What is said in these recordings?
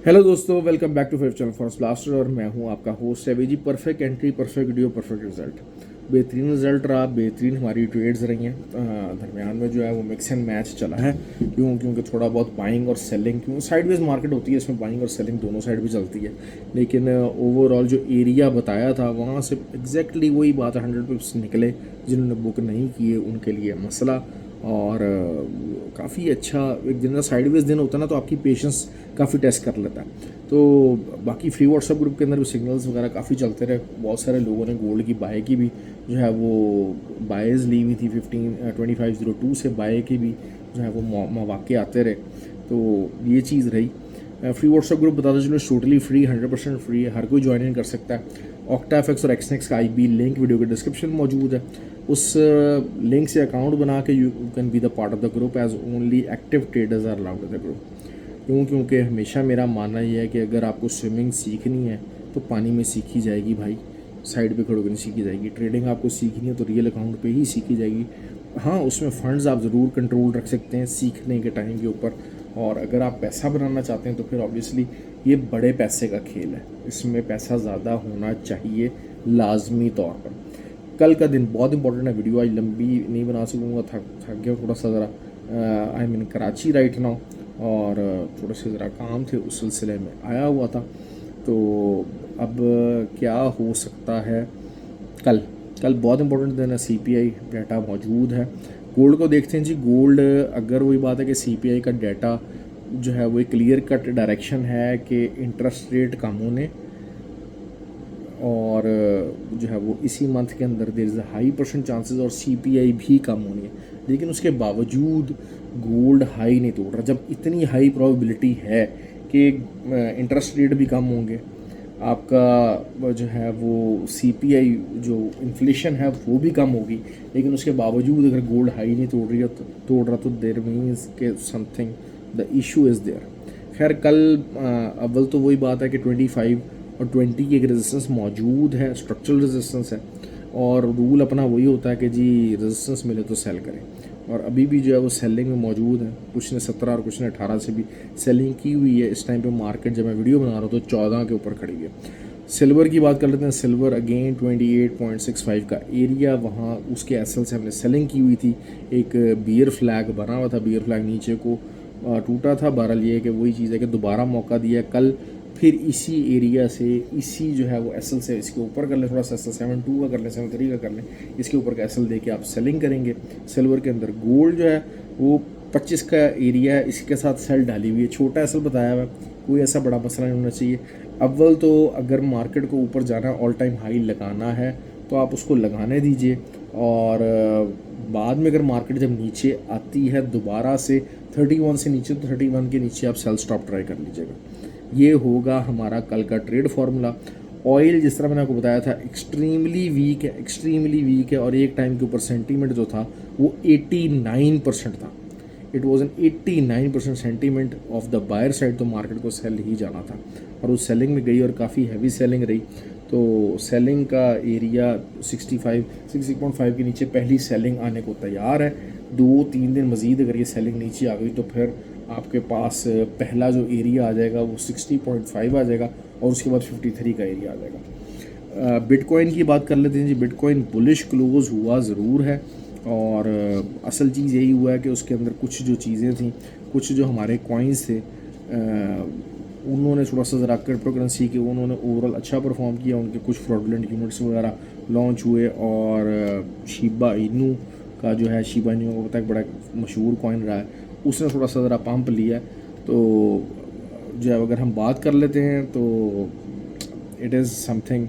Hello दोस्तों, welcome back to fave channel forest blaster और मैं हूं आपका होस्ट है जी। Perfect entry, perfect video, perfect result. बेहतरीन रिजल्ट रहा, बेहतरीन हमारी ट्रेड्स रही हैं। दरमियान में जो है वो मिक्स एंड मैच चला है। क्योंकि थोड़ा बहुत बाइंग और सेलिंग, क्यों साइडवेज मार्केट होती है, इसमें बाइंग और सेलिंग दोनों साइड भी चलती है। लेकिन ओवरऑल जो एरिया बताया था वहाँ से एग्जैक्टली वही बात 100 पिप्स निकले। जिन्होंने बुक नहीं किए उनके लिए मसला। और काफ़ी अच्छा एक दिन का साइडवेज दिन होता है ना, तो आपकी पेशेंस काफ़ी टेस्ट कर लेता है। तो बाकी फ्री व्हाट्सएप ग्रुप के अंदर भी सिग्नल्स वगैरह काफ़ी चलते रहे। बहुत सारे लोगों ने गोल्ड की बाय की भी जो है वो बायज़ ली हुई थी। 2502 से बाय की भी जो है वो मौके आते रहे। तो ये चीज़ रही। फ्री व्हाट्सएप ग्रुप बता दो, टोटली फ्री, 100% फ्री है, हर कोई ज्वाइन इन कर सकता है। ऑक्टाफेक्स और एक्सनेक्स का IB लिंक वीडियो के डिस्क्रिप्शन में मौजूद है। उस लिंक से अकाउंट बना के you can be the part of the group as only active traders are allowed in the group. क्योंकि हमेशा मेरा मानना ये है कि अगर आपको स्विमिंग सीखनी है तो पानी में सीखी जाएगी भाई, साइड पे खड़े होकर नहीं सीखी जाएगी। ट्रेडिंग आपको सीखनी है तो रियल अकाउंट पे ही सीखी जाएगी। हाँ, उसमें फ़ंड्स आप ज़रूर कंट्रोल रख सकते हैं सीखने के टाइम के ऊपर। और अगर आप पैसा बनाना चाहते हैं तो फिर ऑब्वियसली ये बड़े पैसे का खेल है, इसमें पैसा ज़्यादा होना चाहिए लाजमी तौर पर। कल का दिन बहुत इंपॉर्टेंट है। वीडियो आज लंबी नहीं बना सकूँगा, थक गया थोड़ा सा ज़रा। I mean Karachi right now, और थोड़े से ज़रा काम थे उस सिलसिले में आया हुआ था। तो अब क्या हो सकता है, कल बहुत इंपॉर्टेंट दिन है। CPI डाटा मौजूद है। गोल्ड को देखते हैं जी। गोल्ड, अगर वही बात है कि CPI का डाटा जो है वो एक क्लियर कट डायरेक्शन है कि इंटरेस्ट रेट कम होने, और जो है वो इसी मंथ के अंदर देयर इज़ हाई % चांसेस और CPI भी कम होनी है। लेकिन उसके बावजूद गोल्ड हाई नहीं तोड़ रहा। जब इतनी हाई प्रोबेबिलिटी है कि इंटरेस्ट रेट भी कम होंगे, आपका जो है वो CPI जो इन्फ्लेशन है वो भी कम होगी, लेकिन उसके बावजूद अगर गोल्ड हाई नहीं तोड़ रहा तो देयर मीन्स के something the issue is there. खैर, कल अव्वल तो वही बात है कि 25 और 20 की एक रेजिस्टेंस मौजूद है, स्ट्रक्चरल रेजिस्टेंस है। और रूल अपना वही होता है कि जी रेजिस्टेंस मिले तो सेल करें। और अभी भी जो है वो सेलिंग में मौजूद है। कुछ ने 17 और कुछ ने 18 से भी सेलिंग की हुई है। इस टाइम पे मार्केट जब मैं वीडियो बना रहा हूँ तो 14 के ऊपर खड़ी है। सिल्वर की बात कर लेते हैं। सिल्वर अगेन 28.65 का एरिया, वहाँ उसके SL से हमने सेलिंग की हुई थी। एक बियर फ्लैग बना हुआ था, बियर फ्लैग नीचे को टूटा था। बहरहाल ये है कि वही चीज़ है कि दोबारा मौका दिया कल, फिर इसी एरिया से, इसी जो है वो SL से इसके ऊपर कर लें, थोड़ा सा SL 7.2 का कर लें, 7.3 का कर लें, इसके ऊपर का SL दे के आप सेलिंग करेंगे सिल्वर के अंदर। गोल्ड जो है वो 25 का एरिया है, इसके साथ सेल डाली हुई है। छोटा SL बताया हुआ है, कोई ऐसा बड़ा मसला नहीं होना चाहिए। अव्वल तो अगर मार्केट को ऊपर जाना है, ऑल टाइम हाई लगाना है तो आप उसको लगाने दीजिए। और बाद में अगर मार्केट जब नीचे आती है दोबारा से 31 से नीचे, तो 31 के नीचे आप सेल स्टॉप ट्राई कर लीजिएगा। ये होगा हमारा कल का ट्रेड फार्मूला। ऑयल जिस तरह मैंने आपको बताया था एक्सट्रीमली वीक है। और एक टाइम के ऊपर सेंटीमेंट जो था वो 89% था। It was an 89% sentiment of the buyer side. तो मार्केट को सेल ही जाना था और उस सेलिंग में गई और काफ़ी हैवी सेलिंग रही। तो सेलिंग का एरिया 60.5 के नीचे पहली सेलिंग आने को तैयार है। 2-3 दिन मज़ीद अगर ये सेलिंग नीचे आ गई तो फिर आपके पास पहला जो एरिया आ जाएगा वो 60.5 आ जाएगा, और उसके बाद 53 का एरिया आ जाएगा। बिटकॉइन की बात कर लेते हैं जी। बिटकॉइन बुलिश क्लोज हुआ ज़रूर है, और असल चीज़ यही हुआ है कि उसके अंदर कुछ जो चीज़ें थी, कुछ जो हमारे कॉइन्स थे, उन्होंने थोड़ा सा ज़रा क्रिप्टो करेंसी के उन्होंने ओवरऑल अच्छा परफॉर्म किया। उनके कुछ फ्रॉडुलेंट यूनिट्स वगैरह लॉन्च हुए, और शिबा इनू का जो है, शिबा इनू को पता है बड़ा मशहूर कॉइन रहा है, उसने थोड़ा सा ज़रा पंप लिया। तो जो है अगर हम बात कर लेते हैं तो इट इज़ समथिंग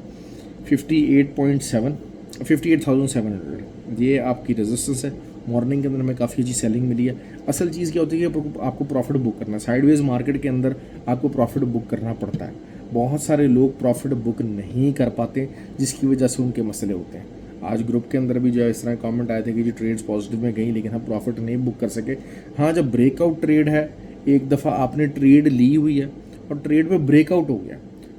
58,700 ये आपकी रेजिस्टेंस है। मॉर्निंग के अंदर हमें काफ़ी अच्छी सेलिंग मिली है। असल चीज़ क्या होती है कि आपको प्रॉफिट बुक करना है। साइडवेज मार्केट के अंदर आपको प्रॉफिट बुक करना पड़ता है। बहुत सारे लोग प्रॉफिट बुक नहीं कर पाते, जिसकी वजह से उनके मसले होते हैं। आज ग्रुप के अंदर भी जो है इस तरह कमेंट आए थे कि जी ट्रेड्स पॉजिटिव में गई लेकिन हम प्रॉफिट नहीं बुक कर सके। हाँ, जब ब्रेकआउट ट्रेड है, एक दफ़ा आपने ट्रेड ली हुई है और ट्रेड में ब्रेकआउट हो गया,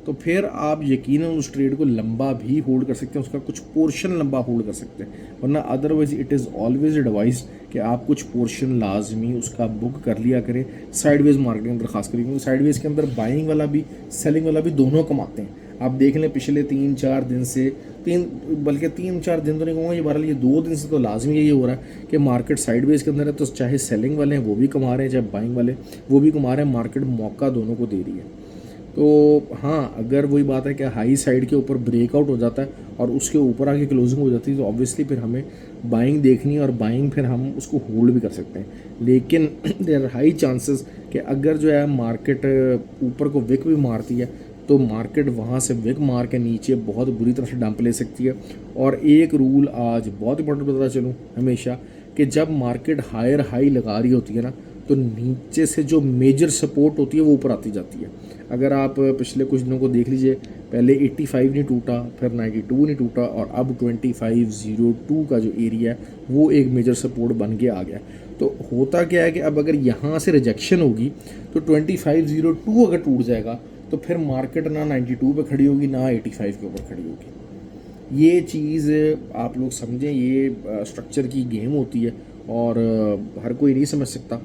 तो फिर आप यकीनन उस ट्रेड को लंबा भी होल्ड कर सकते हैं, उसका कुछ पोर्शन लंबा होल्ड कर सकते हैं, वरना otherwise it is always advise कि आप कुछ पोर्शन लाजमी उसका बुक कर लिया करें साइडवेज मार्केट के अंदर, खास करके क्योंकि साइडवेज के अंदर बाइंग वाला भी सेलिंग वाला भी दोनों कमाते हैं। आप देख लें पिछले 3-4 दिन से, बल्कि 3-4 दिन तो नहीं कहूँगा, ये बहरहाल ये 2 दिन से तो लाजमी यही हो रहा है कि मार्केट साइडवेज के अंदर है, तो चाहे सेलिंग वाले हैं वो भी कमा रहे हैं, चाहे बाइंग वाले वो भी कमा रहे हैं, मार्केट मौका दोनों को दे रही है। तो हाँ, अगर वही बात है कि हाई साइड के ऊपर ब्रेकआउट हो जाता है और उसके ऊपर आके क्लोजिंग हो जाती है, तो ऑब्वियसली फिर हमें बाइंग देखनी है और बाइंग फिर हम उसको होल्ड भी कर सकते हैं। लेकिन देयर आर हाई चांसेस कि अगर जो है मार्केट ऊपर को विक भी मारती है तो मार्केट वहाँ से विक मार के नीचे बहुत बुरी तरह से डंप ले सकती है। और एक रूल आज बहुत इंपॉर्टेंट बताना चलूँ हमेशा, कि जब मार्केट हायर हाई लगा रही होती है ना, तो नीचे से जो मेजर सपोर्ट होती है वो ऊपर आती जाती है। अगर आप पिछले कुछ दिनों को देख लीजिए, पहले 85 नहीं टूटा, फिर 92 नहीं टूटा, और अब 2502 का जो एरिया है वो एक मेजर सपोर्ट बन के आ गया। तो होता क्या है कि अब अगर यहाँ से रिजेक्शन होगी तो 2502 अगर टूट जाएगा तो फिर मार्केट ना 92 पे खड़ी होगी ना 85 के ऊपर खड़ी होगी। ये चीज़ आप लोग समझें, ये स्ट्रक्चर की गेम होती है और हर कोई नहीं समझ सकता।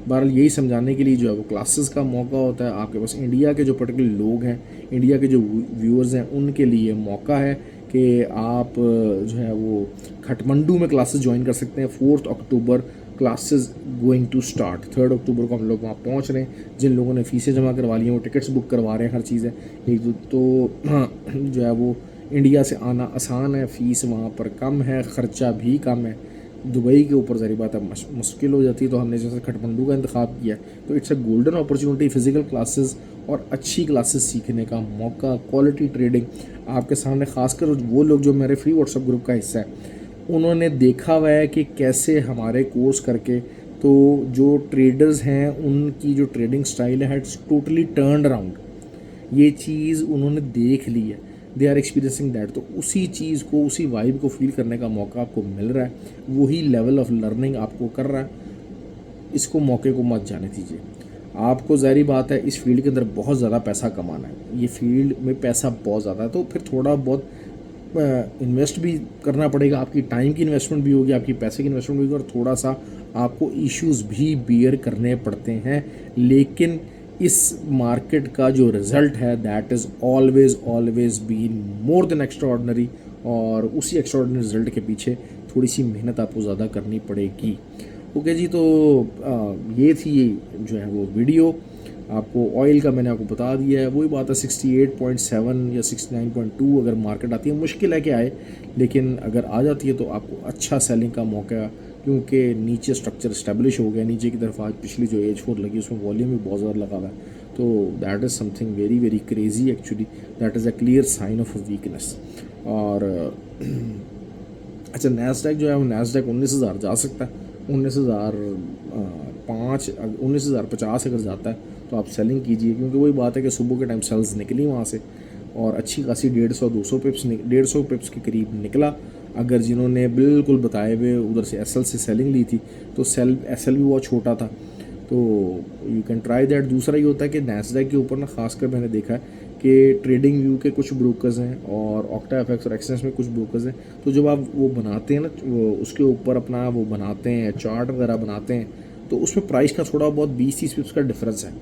बहरहाल यही समझाने के लिए जो है वो क्लासेस का मौका होता है आपके पास। इंडिया के जो पर्टिकुलर लोग हैं, इंडिया के जो व्यूअर्स हैं, उनके लिए मौका है कि आप जो है वो खटमंडू में क्लासेस ज्वाइन कर सकते हैं। 4 अक्टूबर क्लासेस गोइंग टू स्टार्ट, 3 अक्टूबर को हम लोग वहाँ पहुँच रहे हैं। जिन लोगों ने फ़ीसें जमा करवा ली हैं वो टिकट्स बुक करवा रहे हैं, हर चीज़ है एक तो हाँ, जो है वो इंडिया से आना आसान है, फ़ीस वहाँ पर कम है, ख़र्चा भी कम है। दुबई के ऊपर ज़ाहिर बात है मुश्किल हो जाती है, तो हमने जैसे खटमंडू का इंतखाब किया। तो it's a golden opportunity, physical classes और अच्छी क्लासेस सीखने का मौका, क्वालिटी ट्रेडिंग आपके सामने। खासकर वो लोग जो मेरे फ्री व्हाट्सएप ग्रुप का हिस्सा है, उन्होंने देखा हुआ है कि कैसे हमारे कोर्स करके तो जो ट्रेडर्स हैं उनकी जो ट्रेडिंग स्टाइल है इट्स टोटली टर्न अराउंड। ये चीज़ उन्होंने देख ली है, दे आर एक्सपीरियंसिंग दैट। तो उसी चीज़ को, उसी वाइब को फील करने का मौका आपको मिल रहा है, वही लेवल ऑफ लर्निंग आपको कर रहा है। इसको मौके को मत जाने दीजिए। आपको ज़ाहिर बात है इस फील्ड के अंदर बहुत ज़्यादा पैसा कमाना है, ये फील्ड में पैसा बहुत ज़्यादा है, तो फिर थोड़ा बहुत इन्वेस्ट भी करना पड़ेगा। आपकी टाइम की इन्वेस्टमेंट भी होगी, आपकी पैसे की इन्वेस्टमेंट भी होगी, और थोड़ा सा आपको इश्यूज़ भी बियर करने पड़ते हैं। लेकिन इस मार्केट का जो रिज़ल्ट है that is always been more than extraordinary, और उसी एक्स्ट्राऑर्डिनरी रिज़ल्ट के पीछे थोड़ी सी मेहनत आपको ज़्यादा करनी पड़ेगी। ओके जी, तो ये थी जो है वो वीडियो। आपको ऑयल का मैंने आपको बता दिया है, वही बात है 68.7 या 69.2 अगर मार्केट आती है, मुश्किल है कि आए, लेकिन अगर आ जाती है तो आपको अच्छा सेलिंग का मौका, क्योंकि नीचे स्ट्रक्चर इस्टेब्लिश हो गया। नीचे की तरफ आज पिछली जो H4 लगी उसमें वॉल्यूम भी बहुत ज़्यादा लगा हुआ है, तो that is something very crazy actually, that is a clear sign of a weakness. और अच्छा, नैस्डैक जो है वो नैस्डैक 19,000 जा सकता है, 19,050 अगर जाता है तो आप सेलिंग कीजिए, क्योंकि वही बात है कि सुबह के टाइम सेल्स निकली वहाँ से और अच्छी खासी 150 पिप्स के करीब निकला। अगर जिन्होंने बिल्कुल बताए हुए उधर से एसएल से सेलिंग ली थी तो एसएल भी बहुत छोटा था, तो यू कैन ट्राई दैट। दूसरा ये होता है कि नैस्डैक के ऊपर ना खासकर मैंने देखा है कि ट्रेडिंग व्यू के कुछ ब्रोकर्स हैं और ऑक्टा एफएक्स और एक्सचेंज में कुछ ब्रोकर्स हैं, तो जब आप वो बनाते हैं ना, वो उसके ऊपर अपना वो बनाते हैं चार्ट वगैरह बनाते हैं, तो उसमें प्राइस का थोड़ा बहुत 20-30 पिप्स का डिफरेंस है,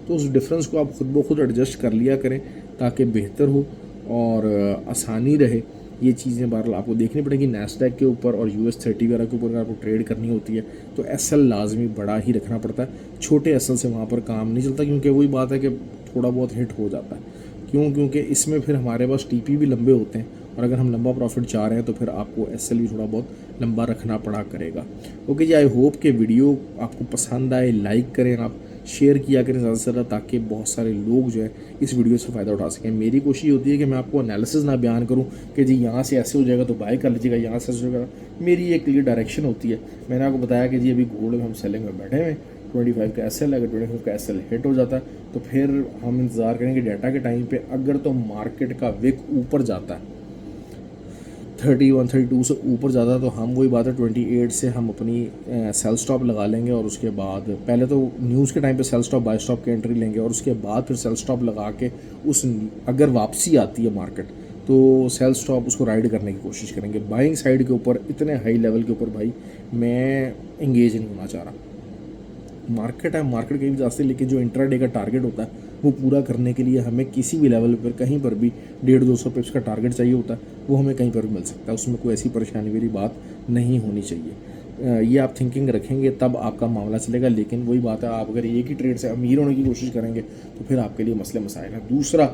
तो उस डिफरेंस को आप खुद ब खुद एडजस्ट कर लिया करें ताकि बेहतर हो और आसानी रहे। ये चीज़ें बहरहाल आपको देखनी पड़ेगी। नैस्डैक के ऊपर और US30 वगैरह के ऊपर अगर आपको ट्रेड करनी होती है तो एसएल लाजमी बड़ा ही रखना पड़ता है, छोटे एसएल से वहाँ पर काम नहीं चलता, क्योंकि वही बात है कि थोड़ा बहुत हिट हो जाता है। क्योंकि इसमें फिर हमारे पास टीपी भी लंबे होते हैं, और अगर हम लंबा प्रॉफिट चाह रहे हैं तो फिर आपको एसएल भी थोड़ा बहुत लंबा रखना पड़ा करेगा। ओके जी, आई होप कि वीडियो आपको पसंद आए, लाइक करें, आप शेयर किया करें ज़्यादा से ज़्यादा, ताकि बहुत सारे लोग जो है इस वीडियो से फ़ायदा उठा सकें। मेरी कोशिश होती है कि मैं आपको एनालिसिस ना बयान करूं कि जी यहाँ से ऐसे हो जाएगा तो बाय कर लीजिएगा, यहाँ से ऐसे हो जाएगा। मेरी एक क्लियर डायरेक्शन होती है। मैंने आपको बताया कि जी अभी गोल्ड में हम सेलिंग में बैठे हुए, 25 का एसएल, अगर 25 का एसएल हिट हो जाता है तो फिर हम इंतज़ार करेंगे डाटा के टाइम पे। अगर तो मार्केट का विक ऊपर जाता है 31-32 से ऊपर ज़्यादा, तो हम वही बात है 28 से हम अपनी सेल स्टॉप लगा लेंगे, और उसके बाद पहले तो न्यूज़ के टाइम पे सेल स्टॉप बाय स्टॉप की एंट्री लेंगे, और उसके बाद फिर सेल स्टॉप लगा के उस अगर वापसी आती है मार्केट तो सेल स्टॉप उसको राइड करने की कोशिश करेंगे। बाइंग साइड के ऊपर इतने हाई लेवल के ऊपर भाई मैं इंगेज नहीं होना चाह रहा। मार्केट है, मार्केट कहीं भी जा सकती है, लेकिन जो इंट्राडे का टारगेट होता है वो पूरा करने के लिए हमें किसी भी लेवल पर कहीं पर भी 150-200 पिप्स का टारगेट चाहिए होता है, वो हमें कहीं पर भी मिल सकता है। उसमें कोई ऐसी परेशानी वाली बात नहीं होनी चाहिए। ये आप थिंकिंग रखेंगे तब आपका मामला चलेगा। लेकिन वही बात है, आप अगर एक ही ट्रेड से अमीर होने की कोशिश करेंगे तो फिर आपके लिए मसले मसाइल हैं। दूसरा,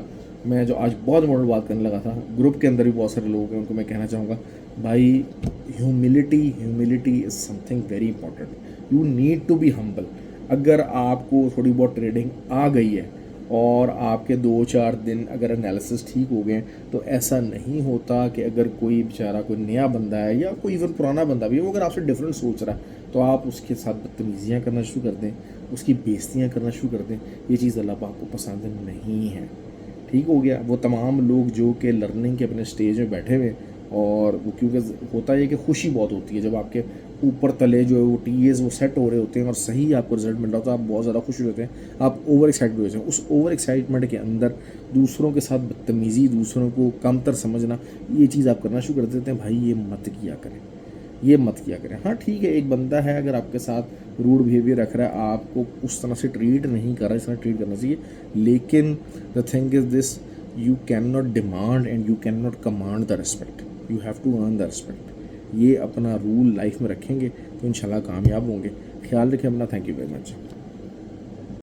मैं जो आज बहुत इंपॉर्टेंट बात करने लगा था, ग्रुप के अंदर भी बहुत सारे लोग हैं, उनको मैं कहना चाहूँगा भाई, humility is something very important. You need to be humble. अगर आपको थोड़ी बहुत ट्रेडिंग आ गई है और आपके 2-4 दिन अगर एनालिसिस ठीक हो गए, तो ऐसा नहीं होता कि अगर कोई बेचारा कोई नया बंदा है या कोई इवन पुराना बंदा भी है, वो अगर आपसे डिफरेंट सोच रहा है तो आप उसके साथ बदतमीज़ियाँ करना शुरू कर दें, उसकी बेइज्जतियाँ करना शुरू कर दें। ये चीज़ अल्लाह पाक को पसंद नहीं है। ठीक हो गया। वो तमाम लोग जो कि लर्निंग के अपने स्टेज में बैठे हुए, और वो क्योंकि होता है कि खुशी बहुत होती है जब आपके ऊपर तले जो है वो टीएस वो सेट हो रहे होते हैं और सही आपको रिजल्ट मिल रहा होता है, आप बहुत ज़्यादा खुश होते हैं, आप ओवर एक्साइटेड हो जाते हैं। उस ओवर एक्साइटमेंट के अंदर दूसरों के साथ बदतमीज़ी, दूसरों को कमतर समझना, ये चीज़ आप करना शुरू कर देते हैं। भाई ये मत किया करें, ये मत किया करें। हाँ ठीक है, एक बंदा है अगर आपके साथ रूड बिहेवियर रख रहा है, आपको उस तरह से ट्रीट नहीं कर रहा है, इस तरह ट्रीट करना चाहिए। लेकिन the thing is this, you can not demand and you can not command the respect, you have to earn the respect. ये अपना रूल लाइफ में रखेंगे तो इंशाल्लाह कामयाब होंगे। ख्याल रखें अपना। Thank you very much.